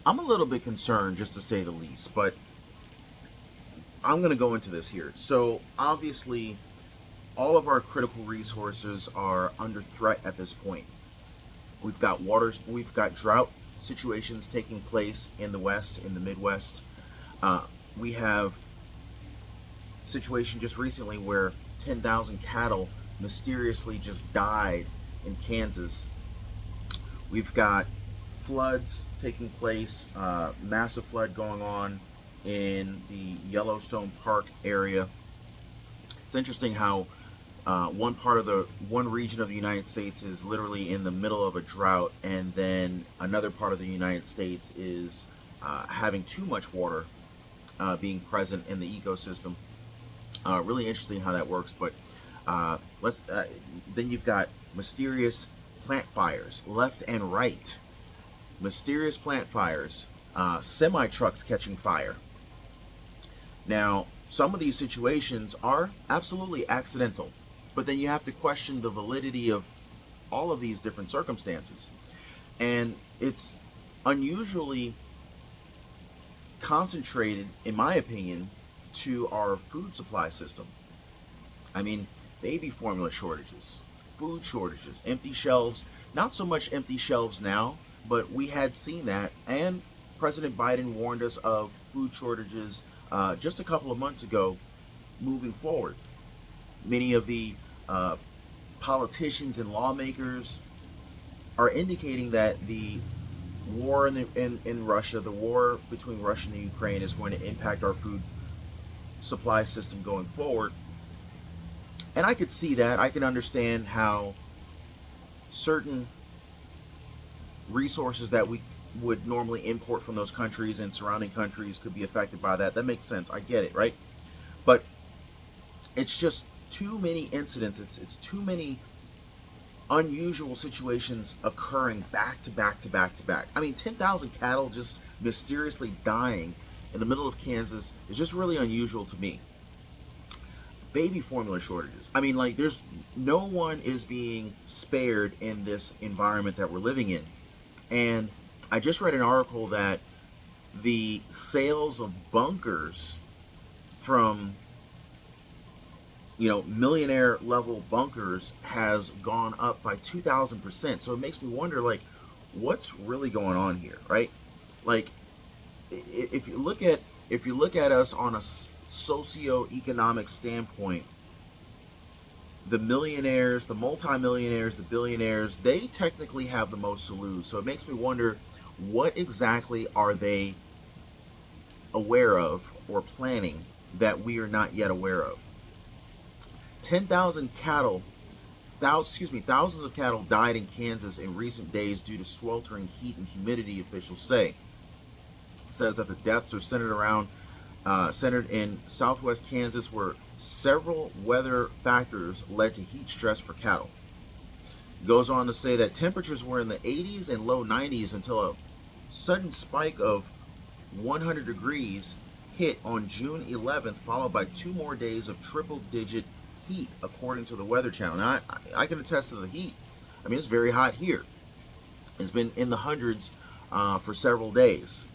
I'm a little bit concerned, just to say the least, but I'm going to go into this here. So, obviously, all of our critical resources are under threat at this point. We've got drought situations taking place in the West, in the Midwest. We have situation just recently where 10,000 cattle mysteriously just died in Kansas. We've got floods taking place, massive flood going on in the Yellowstone Park area. It's interesting how one region of the United States is literally in the middle of a drought, and then another part of the United States is having too much water being present in the ecosystem. Really interesting how that works. But let's then you've got mysterious plant fires left and right. Mysterious plant fires, semi trucks catching fire. Now, some of these situations are absolutely accidental, but then you have to question the validity of all of these different circumstances. And it's unusually concentrated, in my opinion, to our food supply system. I mean, baby formula shortages, food shortages, empty shelves. Not so much empty shelves now, but we had seen that, and President Biden warned us of food shortages just a couple of months ago moving forward. Many of the politicians and lawmakers are indicating that the war in Russia, the war between Russia and Ukraine, is going to impact our food supply system going forward. And I could see that. I can understand how certain resources that we would normally import from those countries and surrounding countries could be affected by that. That makes sense. I get it, right? But it's just too many incidents. It's too many unusual situations occurring back to back to back to back. I mean, 10,000 cattle just mysteriously dying in the middle of Kansas is just really unusual to me. Baby formula shortages. I mean, like, there's no one is being spared in this environment that we're living in. And I just read an article that the sales of bunkers from millionaire level bunkers has gone up by 2,000%. So it makes me wonder, like, what's really going on here, right? Like, if you look at us on a socio-economic standpoint, the millionaires, the multimillionaires, the billionaires, they technically have the most to lose. So it makes me wonder, what exactly are they aware of or planning that we are not yet aware of? 10,000 cattle, thousands of cattle died in Kansas in recent days due to sweltering heat and humidity, officials say. It says that the deaths are centered in southwest Kansas, where several weather factors led to heat stress for cattle. It goes on to say that temperatures were in the 80s and low 90s until a sudden spike of 100 degrees hit on June 11th, followed by 2 more days of triple-digit heat, according to the Weather Channel. Now, I can attest to the heat. I mean, it's very hot here. It's been in the hundreds for several days.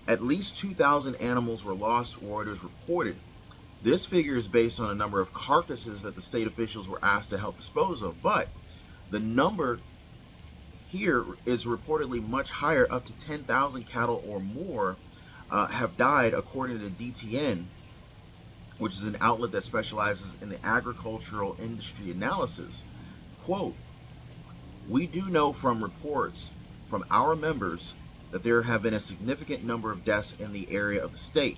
At least 2,000 animals were lost, Reuters reported. This figure is based on a number of carcasses that the state officials were asked to help dispose of, but the number here is reportedly much higher. Up to 10,000 cattle or more have died, according to DTN, which is an outlet that specializes in the agricultural industry analysis. Quote, "We do know from reports from our members that there have been a significant number of deaths in the area of the state."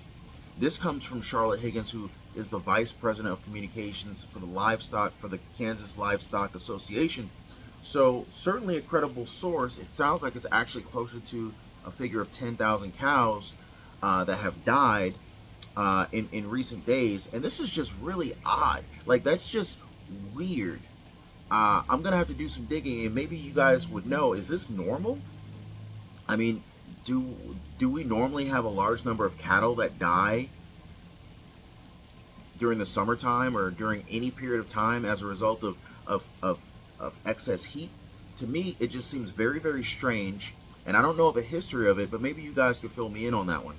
This comes from Charlotte Higgins, who is the vice president of communications for the Kansas Livestock Association. So certainly a credible source. It sounds like it's actually closer to a figure of 10,000 cows that have died in recent days. And this is just really odd. Like, that's just weird. I'm going to have to do some digging, and maybe you guys would know, is this normal? I mean, do we normally have a large number of cattle that die during the summertime or during any period of time as a result of excess heat? To me, it just seems very, very strange, And I don't know of a history of it, but maybe you guys could fill me in on that one.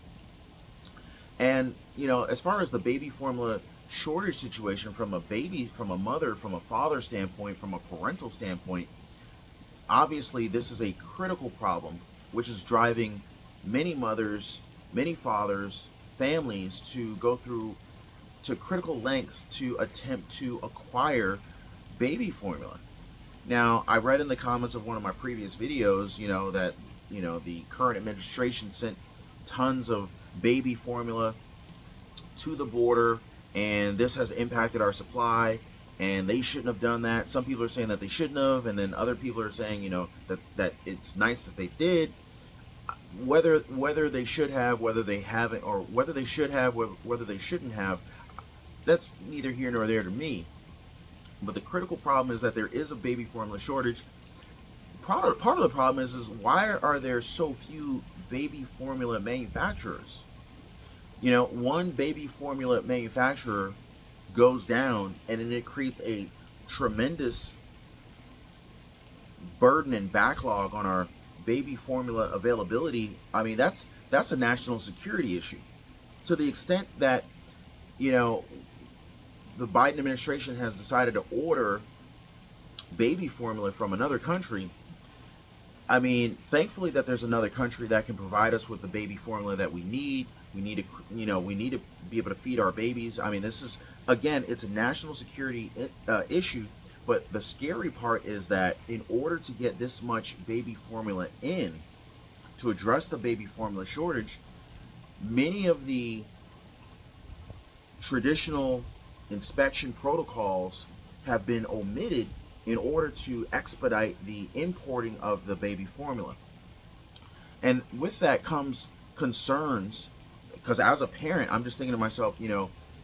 And, you know, as far as the baby formula shortage situation, from a mother, from a father standpoint, from a parental standpoint, obviously this is a critical problem, which is driving many mothers, many fathers, families to go through to critical lengths to attempt to acquire baby formula. Now, I read in the comments of one of my previous videos, that, the current administration sent tons of baby formula to the border, and this has impacted our supply, and they shouldn't have done that. Some people are saying that they shouldn't have, and then other people are saying, that it's nice that they did. Whether they should have, whether they haven't, or whether they should have, whether they shouldn't have, that's neither here nor there to me. But the critical problem is that there is a baby formula shortage. Part of the problem is why are there so few baby formula manufacturers? One baby formula manufacturer goes down, and then it creates a tremendous burden and backlog on our baby formula availability. I mean, that's a national security issue. To the extent that, the Biden administration has decided to order baby formula from another country. I mean, thankfully that there's another country that can provide us with the baby formula that we need. We need to be able to feed our babies. I mean, this is, again, it's a national security issue. But the scary part is that in order to get this much baby formula in to address the baby formula shortage, many of the traditional inspection protocols have been omitted in order to expedite the importing of the baby formula. And with that comes concerns, because as a parent, I'm just thinking to myself,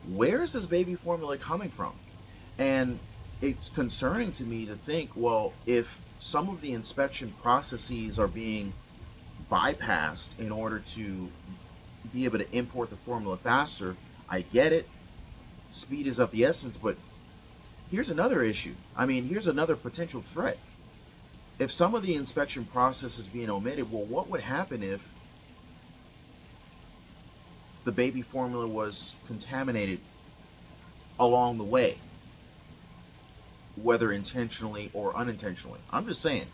where is this baby formula coming from? And it's concerning to me to think, well, if some of the inspection processes are being bypassed in order to be able to import the formula faster, I get it. Speed is of the essence, but here's another issue. I mean, here's another potential threat. If some of the inspection process is being omitted, well, what would happen if the baby formula was contaminated along the way, whether intentionally or unintentionally? I'm just saying,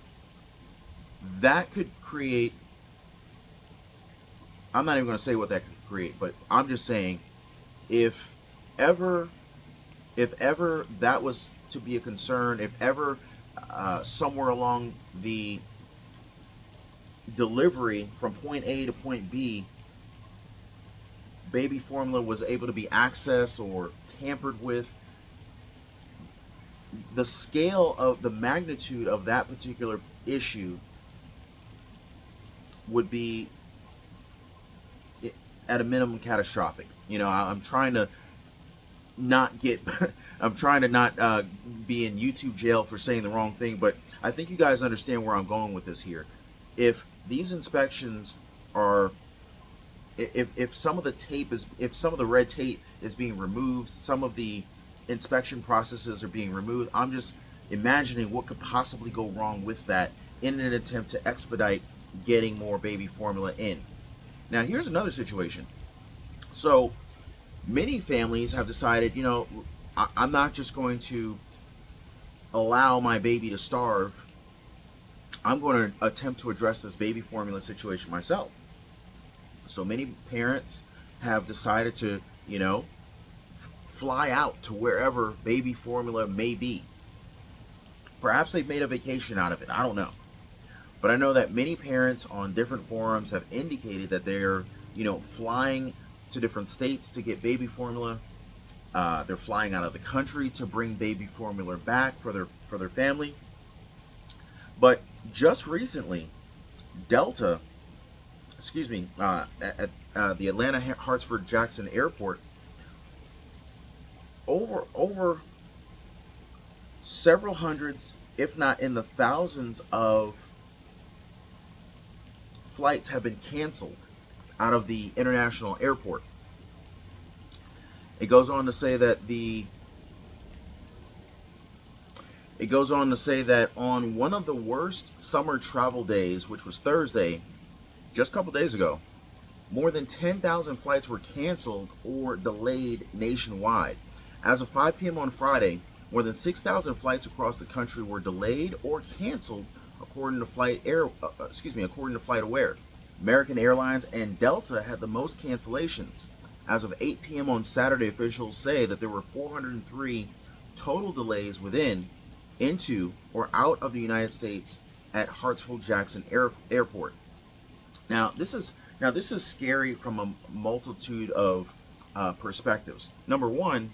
that could create, I'm not even going to say what that could create, but I'm just saying, if ever that was to be a concern, if ever somewhere along the delivery from point A to point B, baby formula was able to be accessed or tampered with, the scale of the magnitude of that particular issue would be at a minimum catastrophic. I'm trying to not be in YouTube jail for saying the wrong thing, but I think you guys understand where I'm going with this here. If these inspections are, if some of the red tape is being removed, some of the inspection processes are being removed, I'm just imagining what could possibly go wrong with that in an attempt to expedite getting more baby formula in. Now, here's another situation. So many families have decided, I'm not just going to allow my baby to starve. I'm going to attempt to address this baby formula situation myself. So many parents have decided to, fly out to wherever baby formula may be. Perhaps they've made a vacation out of it. I don't know. But I know that many parents on different forums have indicated that they're, flying to different states to get baby formula. They're flying out of the country to bring baby formula back for their family. But just recently, Delta, at the Atlanta Hartsfield Jackson Airport, over several hundreds, if not in the thousands, of flights have been canceled out of the international airport. It goes on to say that It goes on to say that on one of the worst summer travel days, which was Thursday, just a couple days ago, more than 10,000 flights were canceled or delayed nationwide. As of 5 p.m. on Friday, more than 6,000 flights across the country were delayed or canceled, according to FlightAware. American Airlines and Delta had the most cancellations. As of 8 p.m. on Saturday, officials say that there were 403 total delays within, into, or out of the United States at Hartsfield-Jackson Airport. Now, this is scary from a multitude of perspectives. Number one,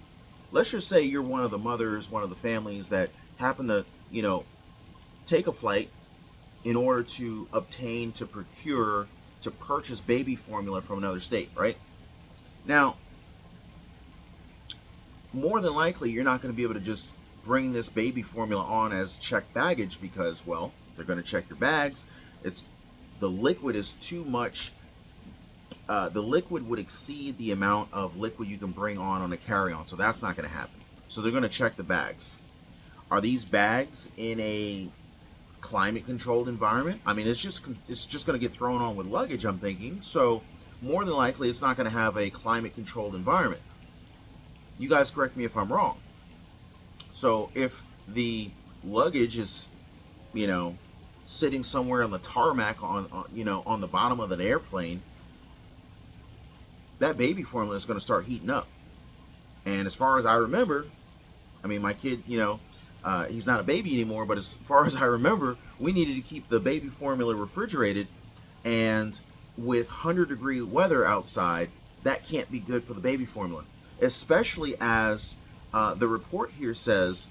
let's just say you're one of the mothers, one of the families that happen to, take a flight in order to obtain, to procure, to purchase baby formula from another state, right? Now, more than likely, you're not going to be able to just bring this baby formula on as checked baggage because, well, they're going to check your bags. The liquid is too much. The liquid would exceed the amount of liquid you can bring on a carry-on, so that's not going to happen. So they're going to check the bags. Are these bags in a climate-controlled environment? I mean, it's just going to get thrown on with luggage, I'm thinking. So more than likely, it's not going to have a climate-controlled environment. You guys correct me if I'm wrong. So if the luggage is, sitting somewhere on the tarmac on the bottom of an airplane, that baby formula is going to start heating up. And as far as I remember, I mean, my kid, he's not a baby anymore, but as far as I remember, we needed to keep the baby formula refrigerated, and with 100-degree weather outside, that can't be good for the baby formula, especially as the report here says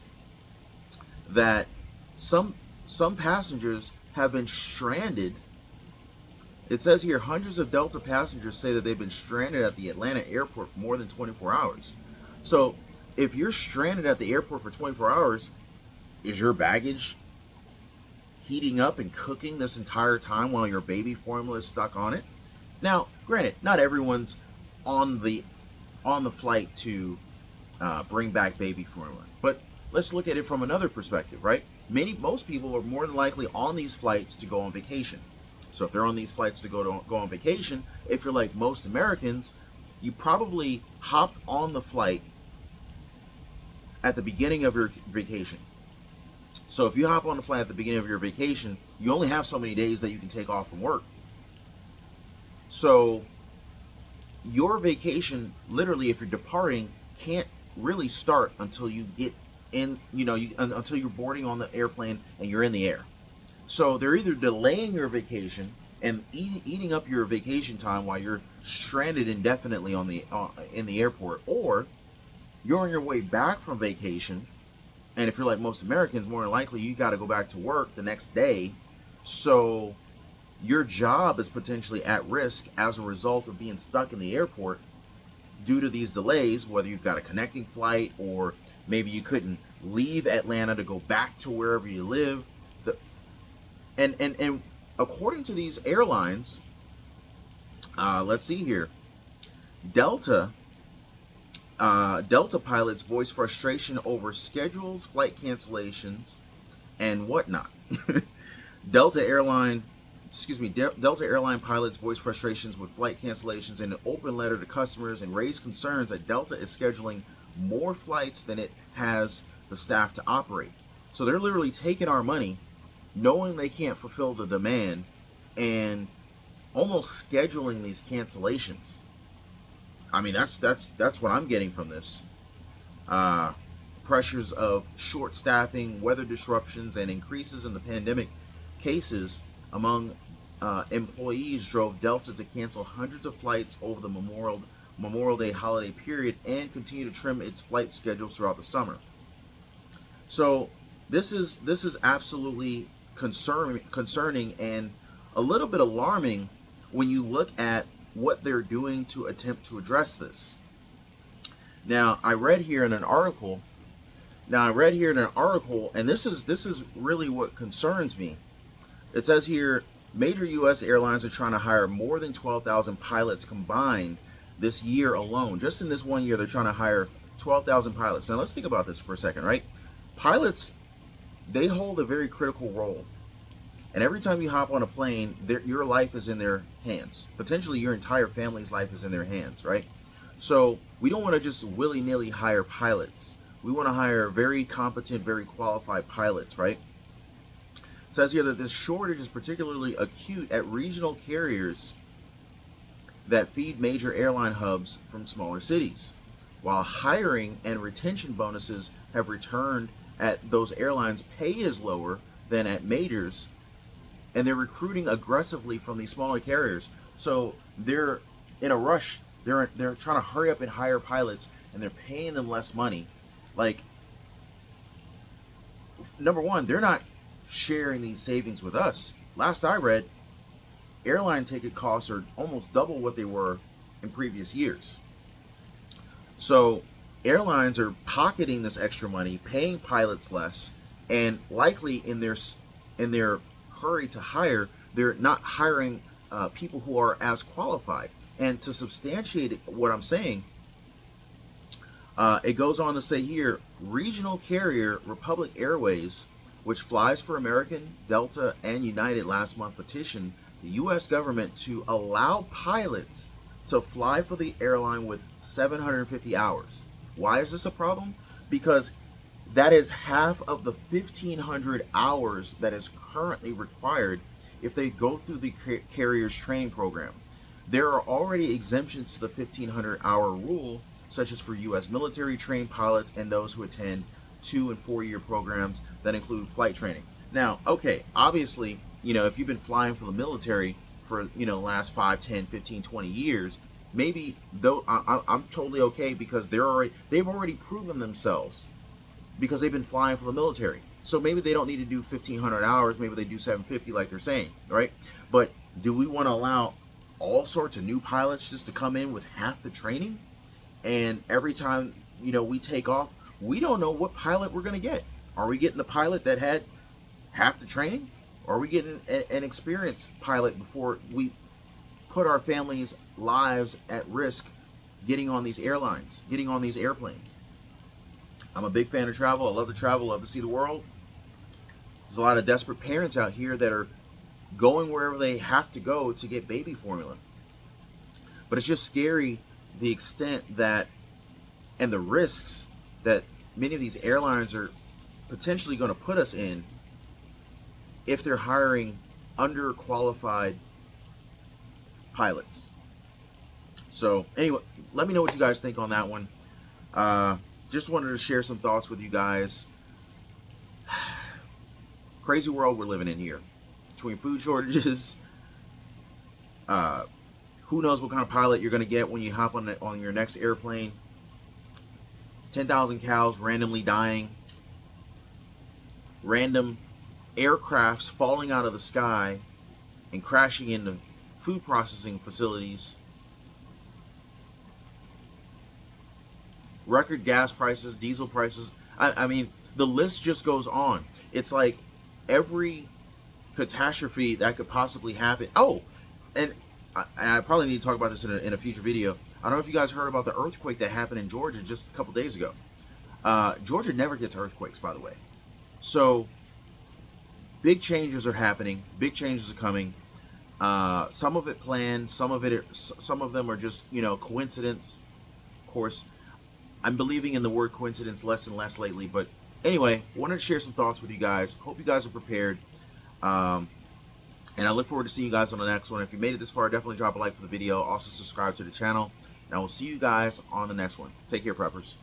that some passengers have been stranded. It says here hundreds of Delta passengers say that they've been stranded at the Atlanta airport for more than 24 hours. So if you're stranded at the airport for 24 hours, is your baggage heating up and cooking this entire time while your baby formula is stuck on it? Now, granted, not everyone's on the flight to bring back baby formula, but let's look at it from another perspective, right? Most people are more than likely on these flights to go on vacation. So if they're on these flights to go on vacation, if you're like most Americans, you probably hopped on the flight at the beginning of your vacation. So if you hop on the flight at the beginning of your vacation, you only have so many days that you can take off from work. So your vacation, literally, if you're departing, can't really start until you get in, until you're boarding on the airplane and you're in the air. So they're either delaying your vacation and eating up your vacation time while you're stranded indefinitely in the airport, or you're on your way back from vacation, and if you're like most Americans, more than likely you got to go back to work the next day. So your job is potentially at risk as a result of being stuck in the airport due to these delays, whether you've got a connecting flight or maybe you couldn't leave Atlanta to go back to wherever you live. And according to these airlines, let's see here, Delta pilots voice frustration over schedules, flight cancellations, and whatnot. Delta Airline pilots voice frustrations with flight cancellations in an open letter to customers and raised concerns that Delta is scheduling more flights than it has the staff to operate. So they're literally taking our money, knowing they can't fulfill the demand, and almost scheduling these cancellations. I mean, that's what I'm getting from this. Pressures of short staffing, weather disruptions, and increases in the pandemic cases among employees drove Delta to cancel hundreds of flights over the Memorial Day holiday period and continue to trim its flight schedules throughout the summer. So this is absolutely concerning and a little bit alarming when you look at what they're doing to attempt to address this. Now, I read here in an article, and this is really what concerns me. It says here, major U.S. airlines are trying to hire more than 12,000 pilots combined this year alone. Just in this 1 year, they're trying to hire 12,000 pilots. Now, let's think about this for a second, right? Pilots they hold a very critical role. And every time you hop on a plane, your life is in their hands. Potentially your entire family's life is in their hands, right? So we don't want to just willy-nilly hire pilots. We want to hire very competent, very qualified pilots, right? It says here that this shortage is particularly acute at regional carriers that feed major airline hubs from smaller cities. While hiring and retention bonuses have returned at those airlines, pay is lower than at majors, and they're recruiting aggressively from these smaller carriers. So they're in a rush. They're trying to hurry up and hire pilots, and they're paying them less money. Like, number one, they're not sharing these savings with us. Last I read, airline ticket costs are almost double what they were in previous years. So airlines are pocketing this extra money, paying pilots less, and likely in their hurry to hire, they're not hiring people who are as qualified. And to substantiate what I'm saying, it goes on to say here, regional carrier Republic Airways, which flies for American, Delta, and United, last month petitioned the U.S. government to allow pilots to fly for the airline with 750 hours. Why is this a problem? Because that is half of the 1,500 hours that is currently required if they go through the carrier's training program. There are already exemptions to the 1,500 hour rule, such as for U.S. military trained pilots and those who attend 2- and 4-year programs that include flight training. Now, okay, obviously, if you've been flying for the military for, the last 5, 10, 15, 20 years, maybe though I'm totally okay, because they've already proven themselves, because they've been flying for the military. So maybe they don't need to do 1,500 hours, maybe they do 750 like they're saying, right? But do we want to allow all sorts of new pilots just to come in with half the training? And every time, we take off, we don't know what pilot we're going to get. Are we getting the pilot that had half the training? Or are we getting an experienced pilot before we put our families' lives at risk getting on these airlines, getting on these airplanes? I'm a big fan of travel. I love to travel, love to see the world. There's a lot of desperate parents out here that are going wherever they have to go to get baby formula. But it's just scary, the extent that, and the risks that many of these airlines are potentially going to put us in if they're hiring underqualified pilots. So anyway, let me know what you guys think on that one. Just wanted to share some thoughts with you guys. Crazy world we're living in here. Between food shortages, who knows what kind of pilot you're going to get when you hop on your next airplane. 10,000 cows randomly dying. Random aircrafts falling out of the sky and crashing into food processing facilities. Record gas prices, diesel prices. I mean, the list just goes on. It's like every catastrophe that could possibly happen. Oh, and I probably need to talk about this in a future video. I don't know if you guys heard about the earthquake that happened in Georgia just a couple days ago. Georgia never gets earthquakes, by the way. So big changes are happening. Big changes are coming. Some of it planned. Some of them are just coincidence. Of course, I'm believing in the word coincidence less and less lately. But anyway, wanted to share some thoughts with you guys. Hope you guys are prepared. And I look forward to seeing you guys on the next one. If you made it this far, definitely drop a like for the video. Also subscribe to the channel. And I will see you guys on the next one. Take care, preppers.